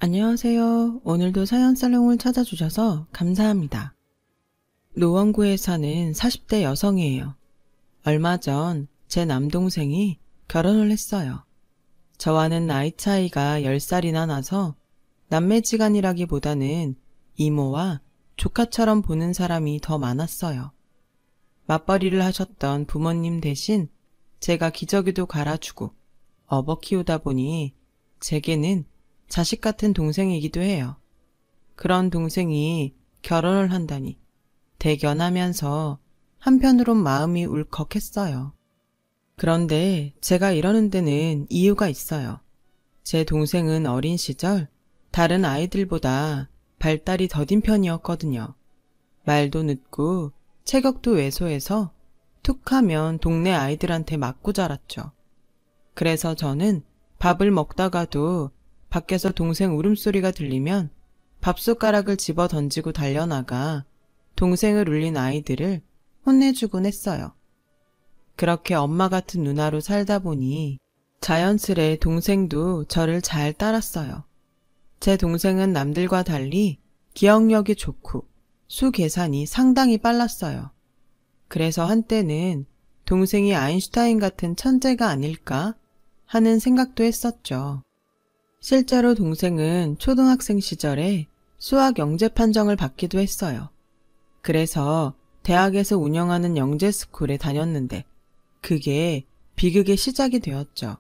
안녕하세요. 오늘도 사연 살롱을 찾아주셔서 감사합니다. 노원구에 사는 40대 여성이에요. 얼마 전 제 남동생이 결혼을 했어요. 저와는 나이 차이가 10살이나 나서 남매지간이라기보다는 이모와 조카처럼 보는 사람이 더 많았어요. 맞벌이를 하셨던 부모님 대신 제가 기저귀도 갈아주고 업어 키우다 보니 제게는 자식 같은 동생이기도 해요. 그런 동생이 결혼을 한다니 대견하면서 한편으론 마음이 울컥했어요. 그런데 제가 이러는 데는 이유가 있어요. 제 동생은 어린 시절 다른 아이들보다 발달이 더딘 편이었거든요. 말도 늦고 체격도 왜소해서 툭하면 동네 아이들한테 맞고 자랐죠. 그래서 저는 밥을 먹다가도 밖에서 동생 울음소리가 들리면 밥숟가락을 집어 던지고 달려나가 동생을 울린 아이들을 혼내주곤 했어요. 그렇게 엄마 같은 누나로 살다 보니 자연스레 동생도 저를 잘 따랐어요. 제 동생은 남들과 달리 기억력이 좋고 수 계산이 상당히 빨랐어요. 그래서 한때는 동생이 아인슈타인 같은 천재가 아닐까 하는 생각도 했었죠. 실제로 동생은 초등학생 시절에 수학 영재 판정을 받기도 했어요. 그래서 대학에서 운영하는 영재스쿨에 다녔는데 그게 비극의 시작이 되었죠.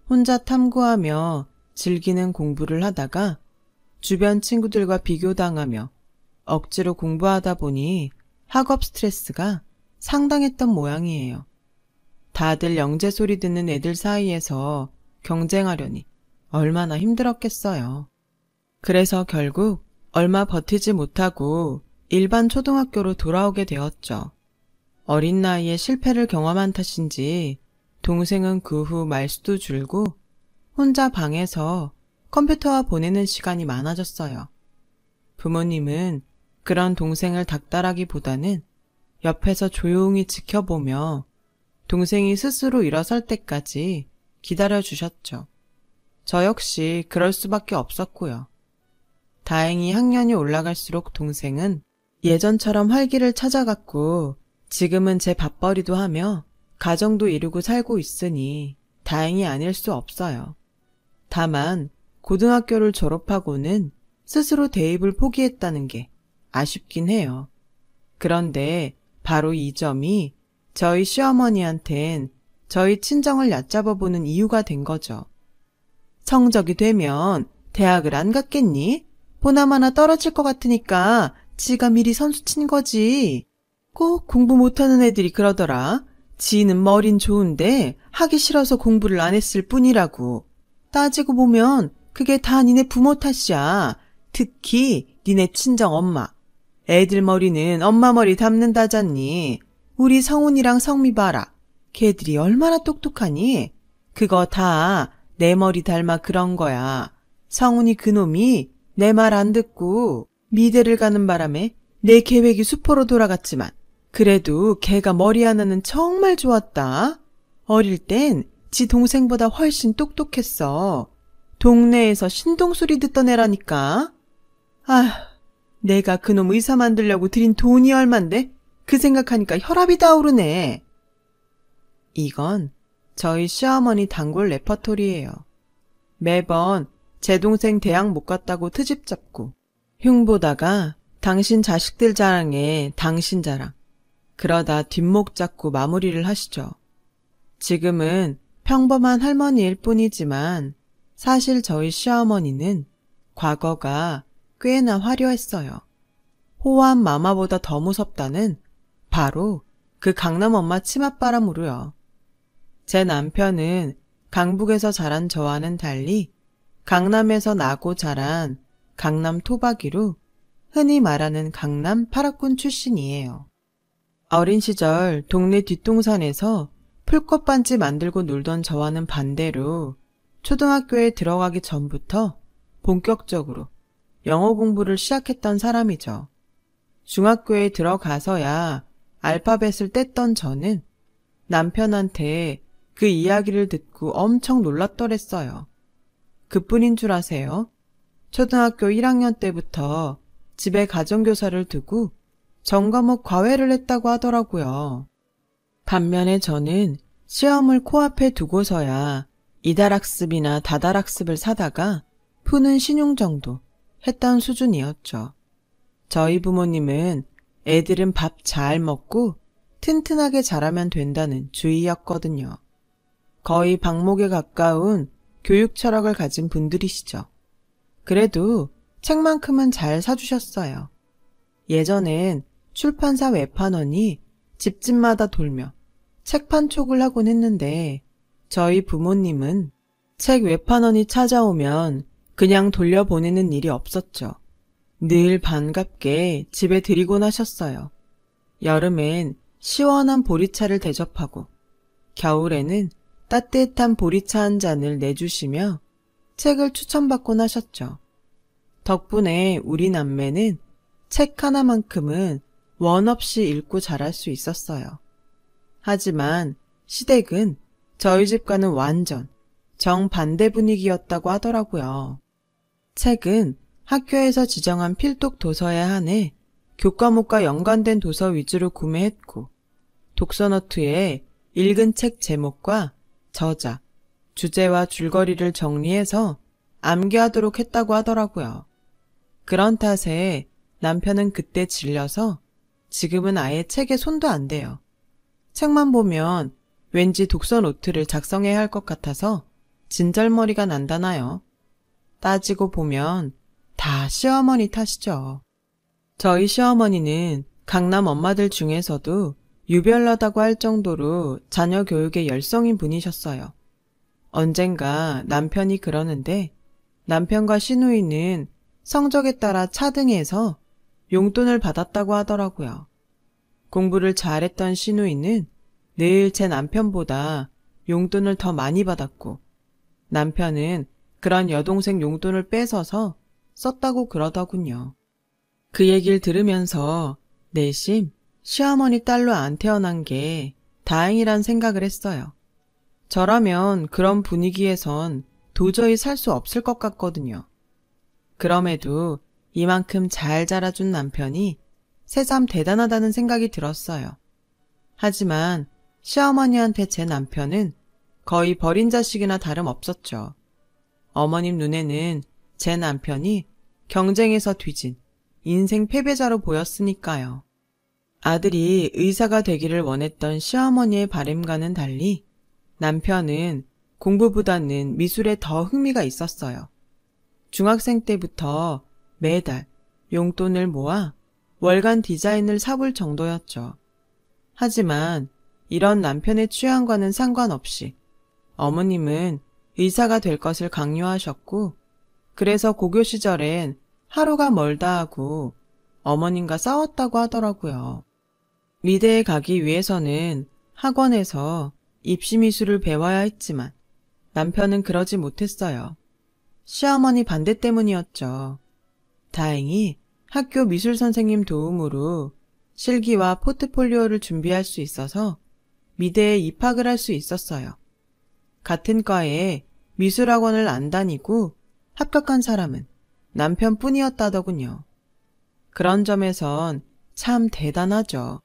혼자 탐구하며 즐기는 공부를 하다가 주변 친구들과 비교당하며 억지로 공부하다 보니 학업 스트레스가 상당했던 모양이에요. 다들 영재 소리 듣는 애들 사이에서 경쟁하려니 얼마나 힘들었겠어요. 그래서 결국 얼마 버티지 못하고 일반 초등학교로 돌아오게 되었죠. 어린 나이에 실패를 경험한 탓인지 동생은 그 후 말수도 줄고 혼자 방에서 컴퓨터와 보내는 시간이 많아졌어요. 부모님은 그런 동생을 닥달하기보다는 옆에서 조용히 지켜보며 동생이 스스로 일어설 때까지 기다려주셨죠. 저 역시 그럴 수밖에 없었고요. 다행히 학년이 올라갈수록 동생은 예전처럼 활기를 찾아갔고 지금은 제 밥벌이도 하며 가정도 이루고 살고 있으니 다행이 아닐 수 없어요. 다만 고등학교를 졸업하고는 스스로 대입을 포기했다는 게 아쉽긴 해요. 그런데 바로 이 점이 저희 시어머니한텐 저희 친정을 얕잡아보는 이유가 된 거죠. 성적이 되면 대학을 안 갔겠니? 보나마나 떨어질 것 같으니까 지가 미리 선수 친 거지. 꼭 공부 못하는 애들이 그러더라. 지는 머린 좋은데 하기 싫어서 공부를 안 했을 뿐이라고. 따지고 보면 그게 다 니네 부모 탓이야. 특히 니네 친정 엄마. 애들 머리는 엄마 머리 닮는다잖니. 우리 성훈이랑 성미 봐라. 걔들이 얼마나 똑똑하니? 그거 다 내 머리 닮아 그런 거야. 성훈이 그놈이 내 말 안 듣고 미대를 가는 바람에 내 계획이 수포로 돌아갔지만 그래도 걔가 머리 하나는 정말 좋았다. 어릴 땐 지 동생보다 훨씬 똑똑했어. 동네에서 신동소리 듣던 애라니까. 아휴, 내가 그놈 의사 만들려고 들인 돈이 얼만데 그 생각하니까 혈압이 다 오르네. 이건 저희 시어머니 단골 레퍼토리예요. 매번 제 동생 대학 못 갔다고 트집 잡고 흉보다가 당신 자식들 자랑에 당신 자랑 그러다 뒷목 잡고 마무리를 하시죠. 지금은 평범한 할머니일 뿐이지만 사실 저희 시어머니는 과거가 꽤나 화려했어요. 호환 마마보다 더 무섭다는 바로 그 강남 엄마 치맛바람으로요. 제 남편은 강북에서 자란 저와는 달리 강남에서 나고 자란 강남 토박이로 흔히 말하는 강남 파라군 출신이에요. 어린 시절 동네 뒷동산에서 풀꽃반지 만들고 놀던 저와는 반대로 초등학교에 들어가기 전부터 본격적으로 영어 공부를 시작했던 사람이죠. 중학교에 들어가서야 알파벳을 뗐던 저는 남편한테 그 이야기를 듣고 엄청 놀랐더랬어요. 그뿐인 줄 아세요? 초등학교 1학년 때부터 집에 가정교사를 두고 전 과목 과외를 했다고 하더라고요. 반면에 저는 시험을 코앞에 두고서야 이달학습이나 다달학습을 사다가 푸는 신용 정도 했던 수준이었죠. 저희 부모님은 애들은 밥 잘 먹고 튼튼하게 자라면 된다는 주의였거든요. 거의 방목에 가까운 교육 철학을 가진 분들이시죠. 그래도 책만큼은 잘 사주셨어요. 예전엔 출판사 외판원이 집집마다 돌며 책 판촉을 하곤 했는데 저희 부모님은 책 외판원이 찾아오면 그냥 돌려보내는 일이 없었죠. 늘 반갑게 집에 들이곤 하셨어요. 여름엔 시원한 보리차를 대접하고 겨울에는 따뜻한 보리차 한 잔을 내주시며 책을 추천받곤 하셨죠. 덕분에 우리 남매는 책 하나만큼은 원 없이 읽고 자랄 수 있었어요. 하지만 시댁은 저희 집과는 완전 정반대 분위기였다고 하더라고요. 책은 학교에서 지정한 필독 도서에 한해 교과목과 연관된 도서 위주로 구매했고 독서노트에 읽은 책 제목과 저자, 주제와 줄거리를 정리해서 암기하도록 했다고 하더라고요. 그런 탓에 남편은 그때 질려서 지금은 아예 책에 손도 안 대요. 책만 보면 왠지 독서 노트를 작성해야 할 것 같아서 진절머리가 난다나요. 따지고 보면 다 시어머니 탓이죠. 저희 시어머니는 강남 엄마들 중에서도 유별나다고 할 정도로 자녀 교육에 열성인 분이셨어요. 언젠가 남편이 그러는데 남편과 시누이는 성적에 따라 차등해서 용돈을 받았다고 하더라고요. 공부를 잘했던 시누이는 늘 제 남편보다 용돈을 더 많이 받았고 남편은 그런 여동생 용돈을 뺏어서 썼다고 그러더군요. 그 얘기를 들으면서 내심 시어머니 딸로 안 태어난 게 다행이란 생각을 했어요. 저라면 그런 분위기에선 도저히 살 수 없을 것 같거든요. 그럼에도 이만큼 잘 자라준 남편이 새삼 대단하다는 생각이 들었어요. 하지만 시어머니한테 제 남편은 거의 버린 자식이나 다름없었죠. 어머님 눈에는 제 남편이 경쟁에서 뒤진 인생 패배자로 보였으니까요. 아들이 의사가 되기를 원했던 시어머니의 바람과는 달리 남편은 공부보다는 미술에 더 흥미가 있었어요. 중학생 때부터 매달 용돈을 모아 월간 디자인을 사볼 정도였죠. 하지만 이런 남편의 취향과는 상관없이 어머님은 의사가 될 것을 강요하셨고 그래서 고교 시절엔 하루가 멀다 하고 어머님과 싸웠다고 하더라고요. 미대에 가기 위해서는 학원에서 입시미술을 배워야 했지만 남편은 그러지 못했어요. 시어머니 반대 때문이었죠. 다행히 학교 미술선생님 도움으로 실기와 포트폴리오를 준비할 수 있어서 미대에 입학을 할 수 있었어요. 같은 과에 미술학원을 안 다니고 합격한 사람은 남편뿐이었다더군요. 그런 점에선 참 대단하죠.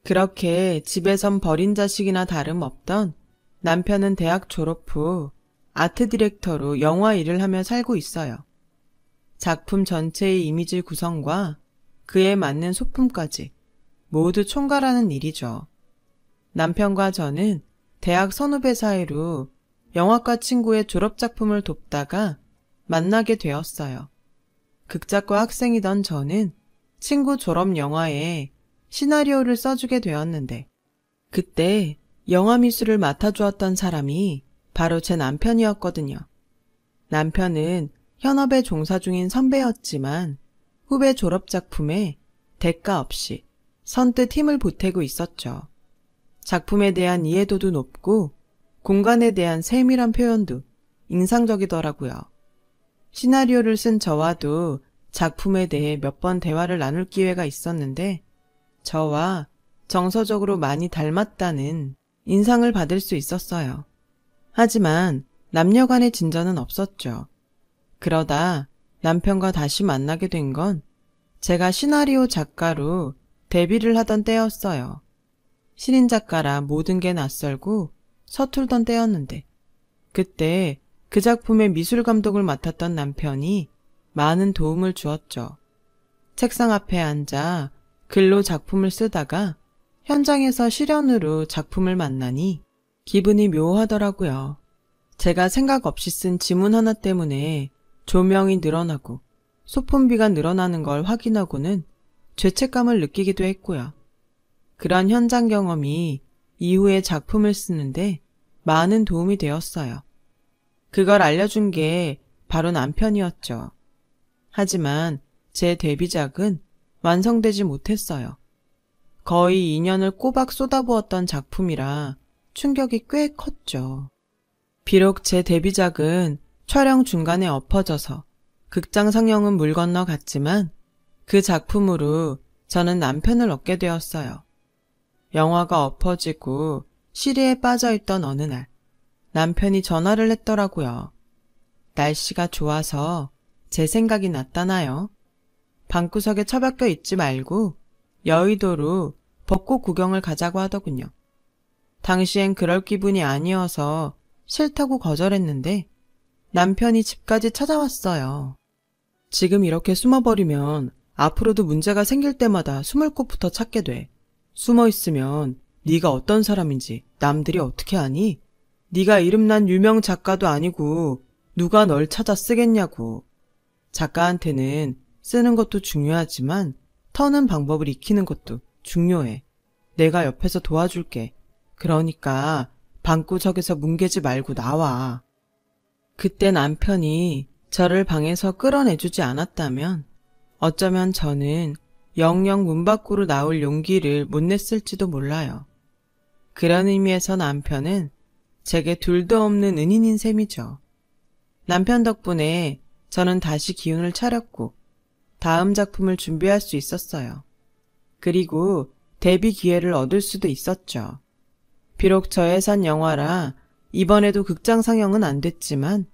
그렇게 집에선 버린 자식이나 다름없던 남편은 대학 졸업 후 아트 디렉터로 영화 일을 하며 살고 있어요. 작품 전체의 이미지 구성과 그에 맞는 소품까지 모두 총괄하는 일이죠. 남편과 저는 대학 선후배 사이로 영화과 친구의 졸업작품을 돕다가 만나게 되었어요. 극작과 학생이던 저는 친구 졸업 영화에 시나리오를 써주게 되었는데 그때 영화 미술을 맡아주었던 사람이 바로 제 남편이었거든요. 남편은 현업에 종사 중인 선배였지만 후배 졸업작품에 대가 없이 선뜻 힘을 보태고 있었죠. 작품에 대한 이해도도 높고 공간에 대한 세밀한 표현도 인상적이더라고요. 시나리오를 쓴 저와도 작품에 대해 몇 번 대화를 나눌 기회가 있었는데 저와 정서적으로 많이 닮았다는 인상을 받을 수 있었어요. 하지만 남녀 간의 진전은 없었죠. 그러다 남편과 다시 만나게 된 건 제가 시나리오 작가로 데뷔를 하던 때였어요. 신인 작가라 모든 게 낯설고 서툴던 때였는데 그때 그 작품의 미술 감독을 맡았던 남편이 많은 도움을 주었죠. 책상 앞에 앉아 글로 작품을 쓰다가 현장에서 실연으로 작품을 만나니 기분이 묘하더라고요. 제가 생각 없이 쓴 지문 하나 때문에 조명이 늘어나고 소품비가 늘어나는 걸 확인하고는 죄책감을 느끼기도 했고요. 그런 현장 경험이 이후에 작품을 쓰는데 많은 도움이 되었어요. 그걸 알려준 게 바로 남편이었죠. 하지만 제 데뷔작은 완성되지 못했어요. 거의 2년을 꼬박 쏟아부었던 작품이라 충격이 꽤 컸죠. 비록 제 데뷔작은 촬영 중간에 엎어져서 극장 상영은 물 건너 갔지만 그 작품으로 저는 남편을 얻게 되었어요. 영화가 엎어지고 시리에 빠져있던 어느 날 남편이 전화를 했더라고요. 날씨가 좋아서 제 생각이 났다나요? 방구석에 처박혀 있지 말고 여의도로 벚꽃 구경을 가자고 하더군요. 당시엔 그럴 기분이 아니어서 싫다고 거절했는데 남편이 집까지 찾아왔어요. 지금 이렇게 숨어버리면 앞으로도 문제가 생길 때마다 숨을 곳부터 찾게 돼. 숨어 있으면 네가 어떤 사람인지 남들이 어떻게 아니? 네가 이름난 유명 작가도 아니고 누가 널 찾아 쓰겠냐고. 작가한테는 쓰는 것도 중요하지만 터는 방법을 익히는 것도 중요해. 내가 옆에서 도와줄게. 그러니까 방구석에서 뭉개지 말고 나와. 그때 남편이 저를 방에서 끌어내주지 않았다면 어쩌면 저는 영영 문 밖으로 나올 용기를 못 냈을지도 몰라요. 그런 의미에서 남편은 제게 둘도 없는 은인인 셈이죠. 남편 덕분에 저는 다시 기운을 차렸고 다음 작품을 준비할 수 있었어요. 그리고 데뷔 기회를 얻을 수도 있었죠. 비록 저예산 영화라 이번에도 극장 상영은 안 됐지만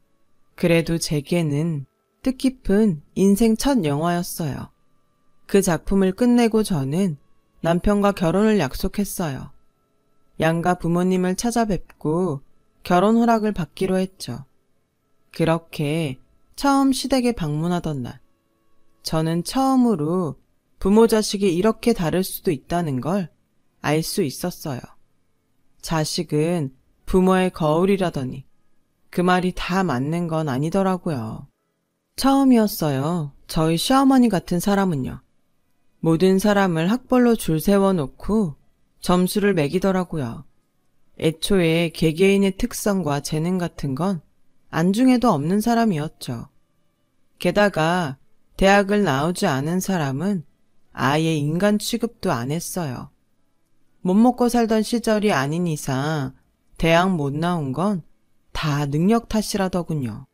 그래도 제게는 뜻깊은 인생 첫 영화였어요. 그 작품을 끝내고 저는 남편과 결혼을 약속했어요. 양가 부모님을 찾아뵙고 결혼 허락을 받기로 했죠. 그렇게 처음 시댁에 방문하던 날, 저는 처음으로 부모 자식이 이렇게 다를 수도 있다는 걸 알 수 있었어요. 자식은 부모의 거울이라더니 그 말이 다 맞는 건 아니더라고요. 처음이었어요. 저희 시어머니 같은 사람은요. 모든 사람을 학벌로 줄 세워놓고 점수를 매기더라고요. 애초에 개개인의 특성과 재능 같은 건 안중에도 없는 사람이었죠. 게다가 대학을 나오지 않은 사람은 아예 인간 취급도 안 했어요. 못 먹고 살던 시절이 아닌 이상 대학 못 나온 건 다 능력 탓이라더군요.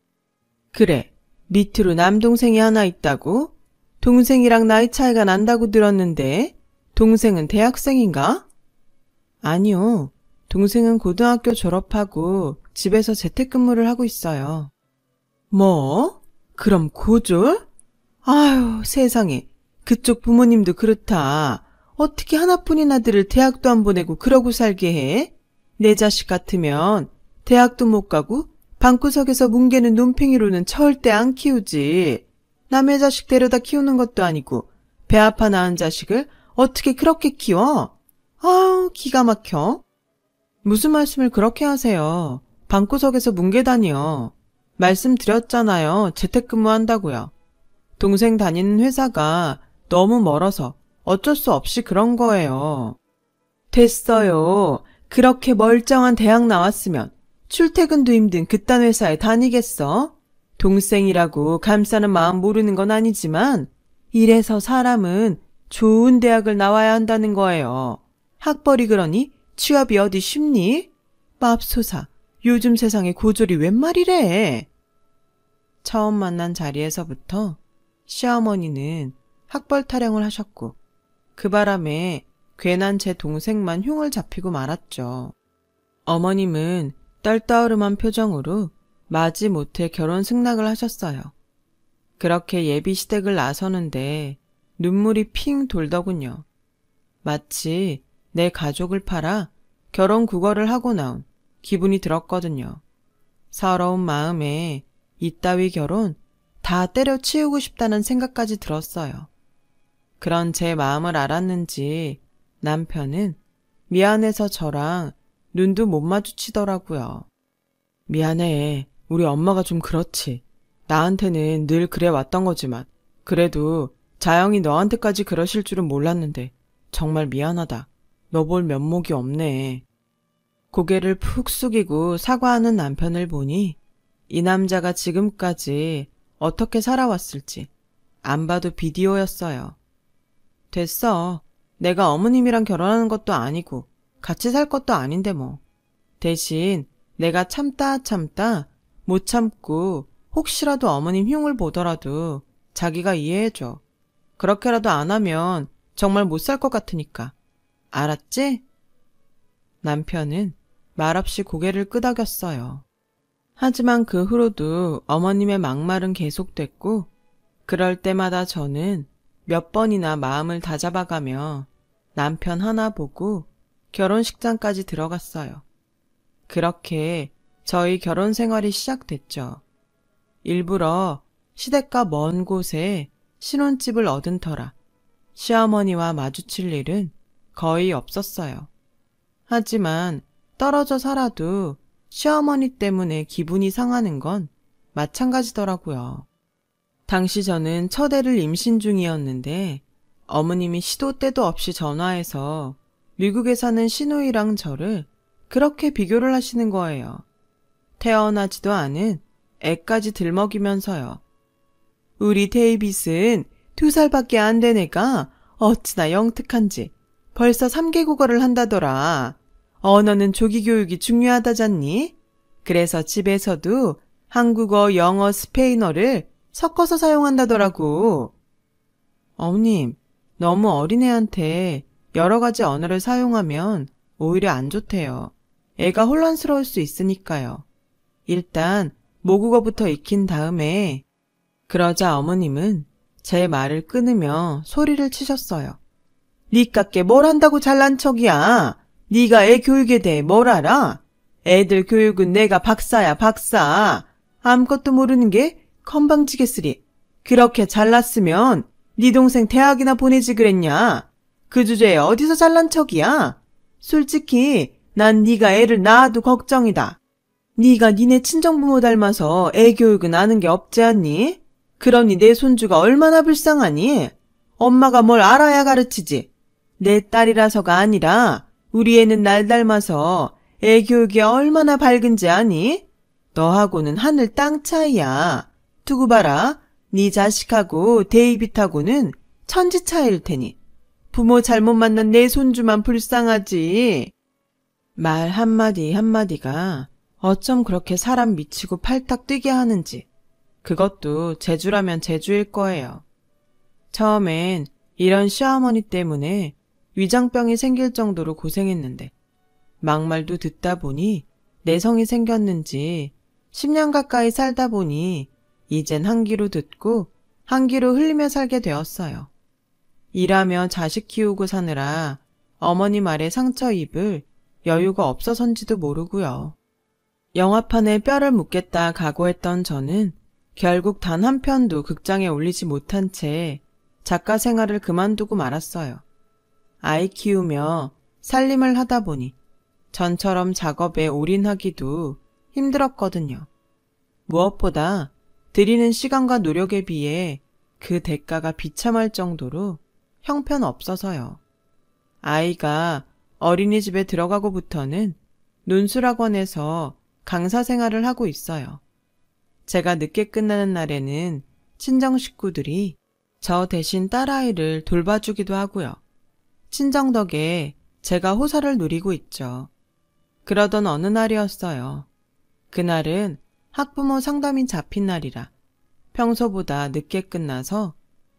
그래, 밑으로 남동생이 하나 있다고? 동생이랑 나이 차이가 난다고 들었는데 동생은 대학생인가? 아니요, 동생은 고등학교 졸업하고 집에서 재택근무를 하고 있어요. 뭐? 그럼 고졸? 아유, 세상에. 그쪽 부모님도 그렇다. 어떻게 하나뿐인 아들을 대학도 안 보내고 그러고 살게 해? 내 자식 같으면 대학도 못 가고 방구석에서 뭉개는 논팽이로는 절대 안 키우지. 남의 자식 데려다 키우는 것도 아니고 배 아파 낳은 자식을 어떻게 그렇게 키워? 아우, 기가 막혀. 무슨 말씀을 그렇게 하세요. 방구석에서 뭉개다니요. 말씀드렸잖아요. 재택근무한다고요. 동생 다니는 회사가 너무 멀어서 어쩔 수 없이 그런 거예요. 됐어요. 그렇게 멀쩡한 대학 나왔으면 출퇴근도 힘든 그딴 회사에 다니겠어? 동생이라고 감싸는 마음 모르는 건 아니지만 이래서 사람은 좋은 대학을 나와야 한다는 거예요. 학벌이 그러니 취업이 어디 쉽니? 맙소사, 요즘 세상에 고졸이 웬 말이래. 처음 만난 자리에서부터 시어머니는 학벌 타령을 하셨고 그 바람에 괜한 제 동생만 흉을 잡히고 말았죠. 어머님은 떨떠름한 표정으로 마지못해 결혼 승낙을 하셨어요. 그렇게 예비 시댁을 나서는데 눈물이 핑 돌더군요. 마치 내 가족을 팔아 결혼 구걸을 하고 나온 기분이 들었거든요. 서러운 마음에 이따위 결혼 다 때려치우고 싶다는 생각까지 들었어요. 그런 제 마음을 알았는지 남편은 미안해서 저랑 눈도 못 마주치더라고요. 미안해. 우리 엄마가 좀 그렇지. 나한테는 늘 그래 왔던 거지만 그래도 자영이 너한테까지 그러실 줄은 몰랐는데 정말 미안하다. 너 볼 면목이 없네. 고개를 푹 숙이고 사과하는 남편을 보니 이 남자가 지금까지 어떻게 살아왔을지 안 봐도 비디오였어요. 됐어. 내가 어머님이랑 결혼하는 것도 아니고 같이 살 것도 아닌데 뭐. 대신 내가 참다 못 참고 혹시라도 어머님 흉을 보더라도 자기가 이해해줘. 그렇게라도 안 하면 정말 못 살 것 같으니까. 알았지? 남편은 말없이 고개를 끄덕였어요. 하지만 그 후로도 어머님의 막말은 계속됐고 그럴 때마다 저는 몇 번이나 마음을 다잡아가며 남편 하나 보고 결혼식장까지 들어갔어요. 그렇게 저희 결혼 생활이 시작됐죠. 일부러 시댁과 먼 곳에 신혼집을 얻은 터라 시어머니와 마주칠 일은 거의 없었어요. 하지만 떨어져 살아도 시어머니 때문에 기분이 상하는 건 마찬가지더라고요. 당시 저는 첫애를 임신 중이었는데 어머님이 시도 때도 없이 전화해서 미국에 사는 시누이랑 저를 그렇게 비교를 하시는 거예요. 태어나지도 않은 애까지 들먹이면서요. 우리 데이빗은 2살밖에 안 된 애가 어찌나 영특한지 벌써 3개 국어를 한다더라. 언어는 조기 교육이 중요하다잖니? 그래서 집에서도 한국어, 영어, 스페인어를 섞어서 사용한다더라고. 어머님, 너무 어린애한테 여러 가지 언어를 사용하면 오히려 안 좋대요. 애가 혼란스러울 수 있으니까요. 일단 모국어부터 익힌 다음에. 그러자 어머님은 제 말을 끊으며 소리를 치셨어요. 니깎게 뭘 한다고 잘난 척이야. 네가 애 교육에 대해 뭘 알아? 애들 교육은 내가 박사야, 박사. 아무것도 모르는 게 건방지겠으리. 그렇게 잘났으면 네 동생 대학이나 보내지 그랬냐? 그 주제에 어디서 잘난 척이야? 솔직히 난 네가 애를 낳아도 걱정이다. 네가 니네 친정부모 닮아서 애 교육은 아는 게 없지 않니? 그러니 내 손주가 얼마나 불쌍하니? 엄마가 뭘 알아야 가르치지. 내 딸이라서가 아니라 우리 애는 날 닮아서 애 교육이 얼마나 밝은지 아니? 너하고는 하늘 땅 차이야. 두고 봐라. 네 자식하고 데이빗하고는 천지 차이일 테니. 부모 잘못 만난 내 손주만 불쌍하지. 말 한마디 한마디가 어쩜 그렇게 사람 미치고 팔딱 뛰게 하는지. 그것도 제주라면 제주일 거예요. 처음엔 이런 시어머니 때문에 위장병이 생길 정도로 고생했는데 막말도 듣다 보니 내성이 생겼는지 10년 가까이 살다 보니 이젠 한 귀로 듣고 한 귀로 흘리며 살게 되었어요. 일하며 자식 키우고 사느라 어머니 말에 상처 입을 여유가 없어서인지도 모르고요. 영화판에 뼈를 묻겠다 각오했던 저는 결국 단 한 편도 극장에 올리지 못한 채 작가 생활을 그만두고 말았어요. 아이 키우며 살림을 하다 보니 전처럼 작업에 올인하기도 힘들었거든요. 무엇보다 들이는 시간과 노력에 비해 그 대가가 비참할 정도로 형편없어서요. 아이가 어린이집에 들어가고부터는 논술학원에서 강사 생활을 하고 있어요. 제가 늦게 끝나는 날에는 친정 식구들이 저 대신 딸아이를 돌봐주기도 하고요. 친정 덕에 제가 호사를 누리고 있죠. 그러던 어느 날이었어요. 그날은 학부모 상담이 잡힌 날이라 평소보다 늦게 끝나서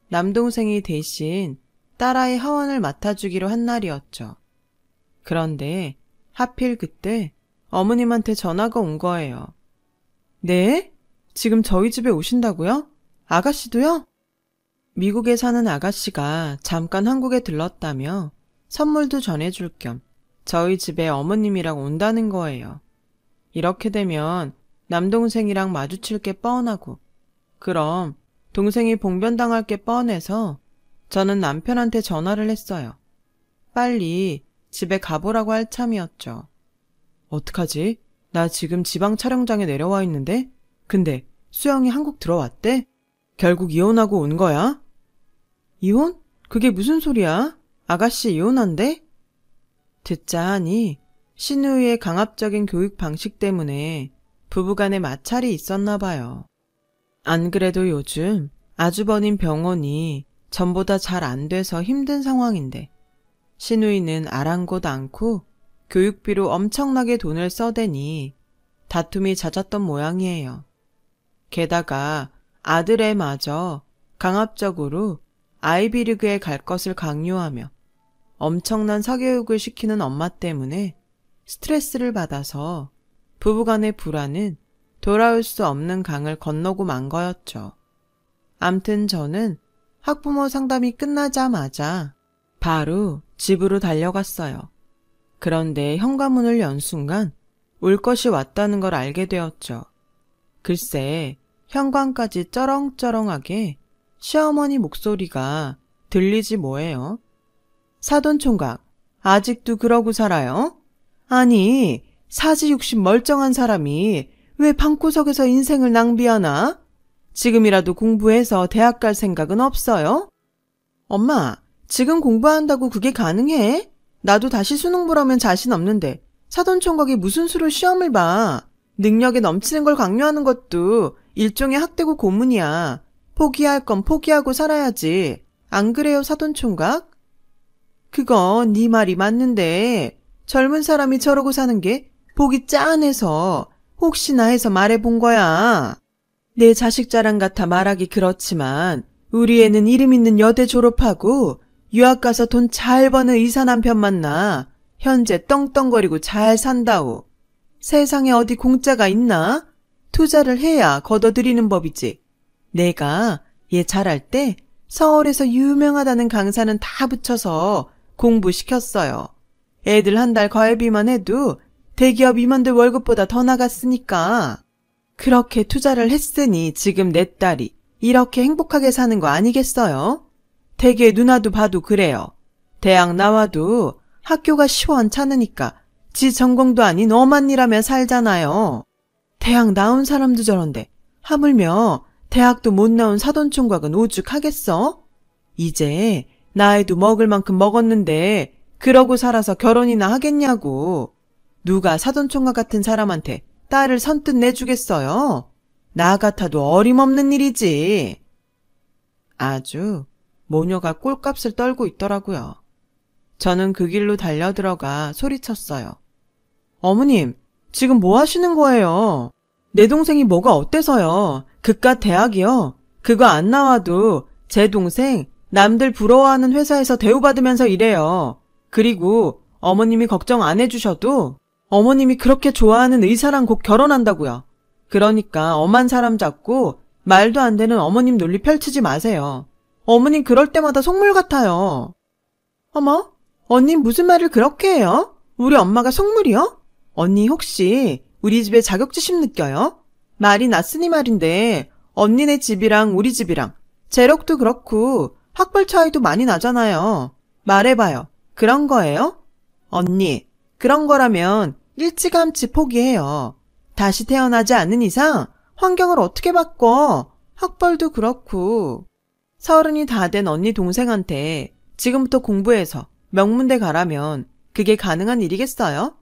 남동생이 대신 딸아이 하원을 맡아주기로 한 날이었죠. 그런데 하필 그때 어머님한테 전화가 온 거예요. 네? 지금 저희 집에 오신다고요? 아가씨도요? 미국에 사는 아가씨가 잠깐 한국에 들렀다며 선물도 전해줄 겸 저희 집에 어머님이랑 온다는 거예요. 이렇게 되면 남동생이랑 마주칠 게 뻔하고, 그럼 동생이 봉변당할 게 뻔해서 저는 남편한테 전화를 했어요. 빨리 집에 가보라고 할 참이었죠. 어떡하지? 나 지금 지방 촬영장에 내려와 있는데? 근데 수영이 한국 들어왔대? 결국 이혼하고 온 거야? 이혼? 그게 무슨 소리야? 아가씨 이혼한대? 듣자 하니 신우이의 강압적인 교육 방식 때문에 부부간에 마찰이 있었나 봐요. 안 그래도 요즘 아주버님 병원이 전보다 잘 안 돼서 힘든 상황인데 신우이는 아랑곳 않고 교육비로 엄청나게 돈을 써대니 다툼이 잦았던 모양이에요. 게다가 아들애마저 강압적으로 아이비리그에 갈 것을 강요하며 엄청난 사교육을 시키는 엄마 때문에 스트레스를 받아서 부부간의 불화는 돌아올 수 없는 강을 건너고 만 거였죠. 암튼 저는 학부모 상담이 끝나자마자 바로 집으로 달려갔어요. 그런데 현관문을 연 순간 올 것이 왔다는 걸 알게 되었죠. 글쎄, 현관까지 쩌렁쩌렁하게 시어머니 목소리가 들리지 뭐예요. 사돈총각, 아직도 그러고 살아요? 아니, 사지육십 멀쩡한 사람이 왜 방구석에서 인생을 낭비하나? 지금이라도 공부해서 대학 갈 생각은 없어요? 엄마, 지금 공부한다고 그게 가능해? 나도 다시 수능 보라면 자신 없는데 사돈총각이 무슨 수로 시험을 봐. 능력에 넘치는 걸 강요하는 것도 일종의 학대고 고문이야. 포기할 건 포기하고 살아야지. 안 그래요, 사돈총각? 그건 네 말이 맞는데 젊은 사람이 저러고 사는 게 보기 짠해서 혹시나 해서 말해본 거야. 내 자식 자랑 같아 말하기 그렇지만 우리 애는 이름 있는 여대 졸업하고 유학 가서 돈 잘 버는 의사 남편 만나 현재 떵떵거리고 잘 산다오. 세상에 어디 공짜가 있나? 투자를 해야 걷어들이는 법이지. 내가 얘 잘할 때 서울에서 유명하다는 강사는 다 붙여서 공부시켰어요. 애들 한 달 과외비만 해도 대기업 임원들 월급보다 더 나갔으니까. 그렇게 투자를 했으니 지금 내 딸이 이렇게 행복하게 사는 거 아니겠어요? 되게 누나도 봐도 그래요. 대학 나와도 학교가 시원찮으니까 지 전공도 아닌 엄한 일하며 살잖아요. 대학 나온 사람도 저런데 하물며 대학도 못 나온 사돈총각은 오죽하겠어? 이제 나이도 먹을 만큼 먹었는데 그러고 살아서 결혼이나 하겠냐고. 누가 사돈총각 같은 사람한테 딸을 선뜻 내주겠어요? 나 같아도 어림없는 일이지. 아주 모녀가 꼴값을 떨고 있더라고요. 저는 그 길로 달려들어가 소리쳤어요. 어머님, 지금 뭐 하시는 거예요? 내 동생이 뭐가 어때서요? 그깟 대학이요? 그거 안 나와도 제 동생 남들 부러워하는 회사에서 대우받으면서 일해요. 그리고 어머님이 걱정 안 해주셔도 어머님이 그렇게 좋아하는 의사랑 곧 결혼한다고요. 그러니까 엄한 사람 잡고 말도 안 되는 어머님 논리 펼치지 마세요. 어머님 그럴 때마다 속물 같아요. 어머, 언니 무슨 말을 그렇게 해요? 우리 엄마가 속물이요? 언니 혹시 우리 집에 자격지심 느껴요? 말이 낯으니 말인데 언니네 집이랑 우리 집이랑 재력도 그렇고 학벌 차이도 많이 나잖아요. 말해봐요. 그런 거예요? 언니, 그런 거라면 일찌감치 포기해요. 다시 태어나지 않는 이상 환경을 어떻게 바꿔? 학벌도 그렇고. 30이 다 된 언니 동생한테 지금부터 공부해서 명문대 가라면 그게 가능한 일이겠어요?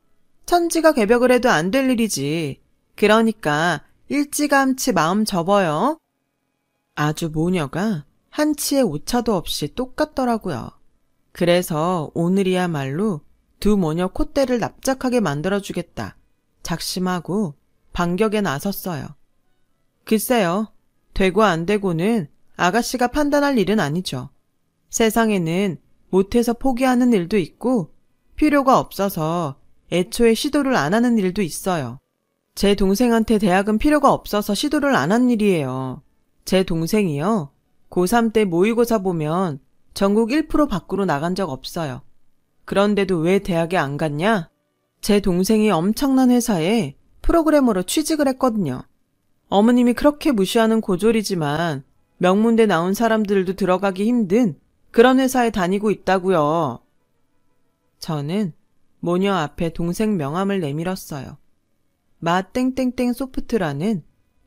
천지가 개벽을 해도 안 될 일이지. 그러니까 일찌감치 마음 접어요. 아주 모녀가 한치의 오차도 없이 똑같더라고요. 그래서 오늘이야말로 두 모녀 콧대를 납작하게 만들어주겠다 작심하고 반격에 나섰어요. 글쎄요. 되고 안 되고는 아가씨가 판단할 일은 아니죠. 세상에는 못해서 포기하는 일도 있고 필요가 없어서 애초에 시도를 안 하는 일도 있어요. 제 동생한테 대학은 필요가 없어서 시도를 안 한 일이에요. 제 동생이요. 고3 때 모의고사 보면 전국 1% 밖으로 나간 적 없어요. 그런데도 왜 대학에 안 갔냐? 제 동생이 엄청난 회사에 프로그래머로 취직을 했거든요. 어머님이 그렇게 무시하는 고졸이지만 명문대 나온 사람들도 들어가기 힘든 그런 회사에 다니고 있다고요. 저는 모녀 앞에 동생 명함을 내밀었어요. 마땡땡땡 소프트라는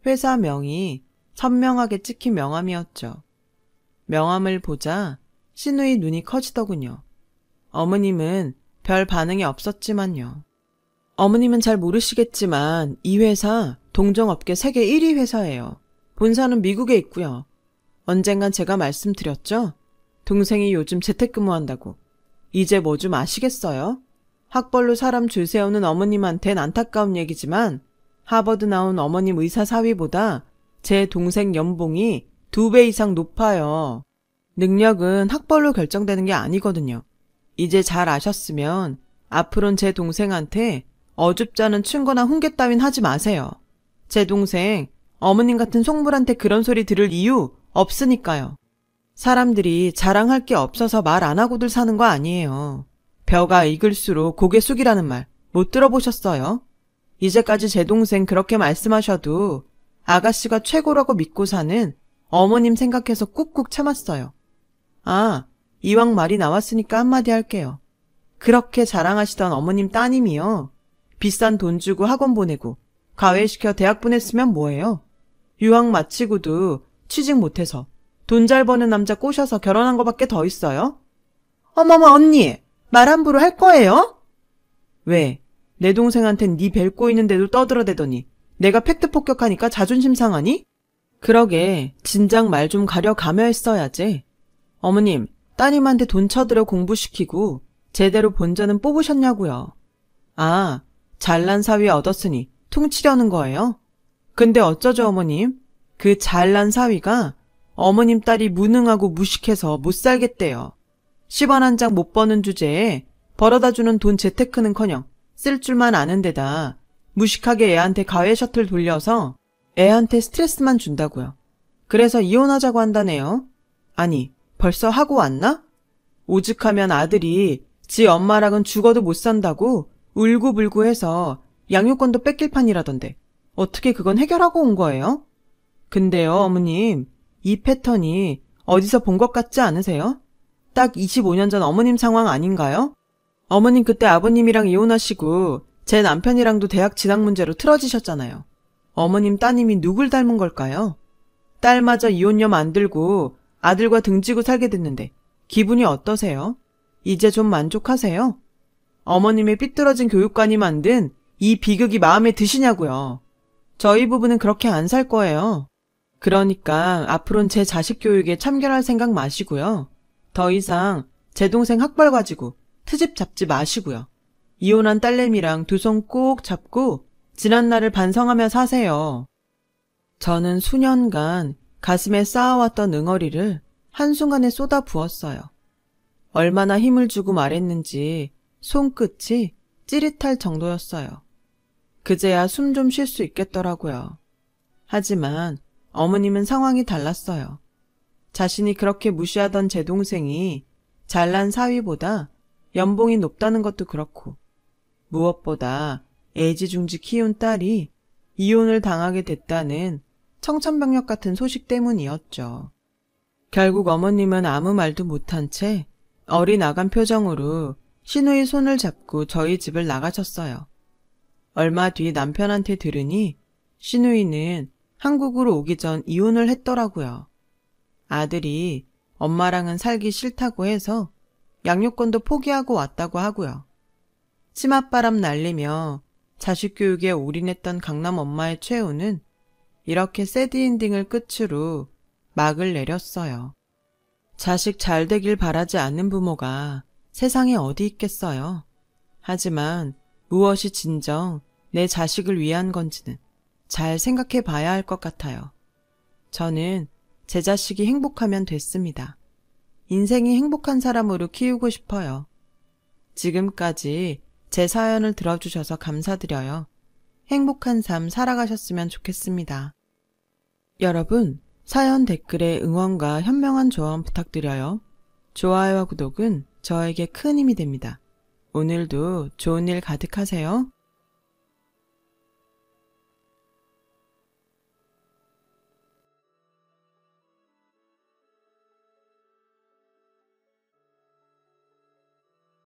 회사 명이 선명하게 찍힌 명함이었죠. 명함을 보자 신우의 눈이 커지더군요. 어머님은 별 반응이 없었지만요. 어머님은 잘 모르시겠지만 이 회사 동종업계 세계 1위 회사예요. 본사는 미국에 있고요. 언젠간 제가 말씀드렸죠? 동생이 요즘 재택근무한다고. 이제 뭐 좀 아시겠어요? 학벌로 사람 줄 세우는 어머님한텐 안타까운 얘기지만 하버드 나온 어머님 의사 사위보다 제 동생 연봉이 2배 이상 높아요. 능력은 학벌로 결정되는 게 아니거든요. 이제 잘 아셨으면 앞으론 제 동생한테 어줍지 않은 충고나 훈계 따윈 하지 마세요. 제 동생 어머님 같은 속물한테 그런 소리 들을 이유 없으니까요. 사람들이 자랑할 게 없어서 말 안 하고들 사는 거 아니에요. 벼가 익을수록 고개 숙이라는 말 못 들어보셨어요? 이제까지 제 동생 그렇게 말씀하셔도 아가씨가 최고라고 믿고 사는 어머님 생각해서 꾹꾹 참았어요. 아, 이왕 말이 나왔으니까 한마디 할게요. 그렇게 자랑하시던 어머님 따님이요. 비싼 돈 주고 학원 보내고 가외시켜 대학 보냈으면 뭐예요? 유학 마치고도 취직 못해서 돈 잘 버는 남자 꼬셔서 결혼한 거밖에 더 있어요? 어머머 언니, 말 함부로 할 거예요? 왜? 내 동생한텐 네 벨 꼬이는데도 떠들어대더니 내가 팩트 폭격하니까 자존심 상하니? 그러게 진작 말 좀 가려가며 했어야지. 어머님, 따님한테 돈 쳐들여 공부시키고 제대로 본전은 뽑으셨냐고요. 아, 잘난 사위 얻었으니 퉁치려는 거예요? 근데 어쩌죠 어머님? 그 잘난 사위가 어머님 딸이 무능하고 무식해서 못 살겠대요. 10원 한 장 못 버는 주제에 벌어다주는 돈 재테크는커녕 쓸 줄만 아는 데다 무식하게 애한테 가외 셔틀 돌려서 애한테 스트레스만 준다고요. 그래서 이혼하자고 한다네요. 아니, 벌써 하고 왔나? 오죽하면 아들이 지 엄마랑은 죽어도 못 산다고 울고불고 해서 양육권도 뺏길 판이라던데 어떻게 그건 해결하고 온 거예요? 근데요 어머님, 이 패턴이 어디서 본 것 같지 않으세요? 딱 25년 전 어머님 상황 아닌가요? 어머님 그때 아버님이랑 이혼하시고 제 남편이랑도 대학 진학 문제로 틀어지셨잖아요. 어머님 따님이 누굴 닮은 걸까요? 딸마저 이혼녀 만들고 아들과 등지고 살게 됐는데 기분이 어떠세요? 이제 좀 만족하세요? 어머님의 삐뚤어진 교육관이 만든 이 비극이 마음에 드시냐고요. 저희 부부는 그렇게 안 살 거예요. 그러니까 앞으로는 제 자식 교육에 참견할 생각 마시고요. 더 이상 제 동생 학벌 가지고 트집 잡지 마시고요. 이혼한 딸내미랑 두 손 꼭 잡고 지난 날을 반성하며 사세요. 저는 수년간 가슴에 쌓아왔던 응어리를 한순간에 쏟아 부었어요. 얼마나 힘을 주고 말했는지 손끝이 찌릿할 정도였어요. 그제야 숨 좀 쉴 수 있겠더라고요. 하지만 어머님은 상황이 달랐어요. 자신이 그렇게 무시하던 제 동생이 잘난 사위보다 연봉이 높다는 것도 그렇고 무엇보다 애지중지 키운 딸이 이혼을 당하게 됐다는 청천벽력 같은 소식 때문이었죠. 결국 어머님은 아무 말도 못한 채 어리나간 표정으로 신우의 손을 잡고 저희 집을 나가셨어요. 얼마 뒤 남편한테 들으니 신우이는 한국으로 오기 전 이혼을 했더라고요. 아들이 엄마랑은 살기 싫다고 해서 양육권도 포기하고 왔다고 하고요. 치맛바람 날리며 자식 교육에 올인했던 강남 엄마의 최후는 이렇게 새드엔딩을 끝으로 막을 내렸어요. 자식 잘 되길 바라지 않는 부모가 세상에 어디 있겠어요. 하지만 무엇이 진정 내 자식을 위한 건지는 잘 생각해 봐야 할 것 같아요. 저는 제 자식이 행복하면 됐습니다. 인생이 행복한 사람으로 키우고 싶어요. 지금까지 제 사연을 들어주셔서 감사드려요. 행복한 삶 살아가셨으면 좋겠습니다. 여러분, 사연 댓글에 응원과 현명한 조언 부탁드려요. 좋아요와 구독은 저에게 큰 힘이 됩니다. 오늘도 좋은 일 가득하세요.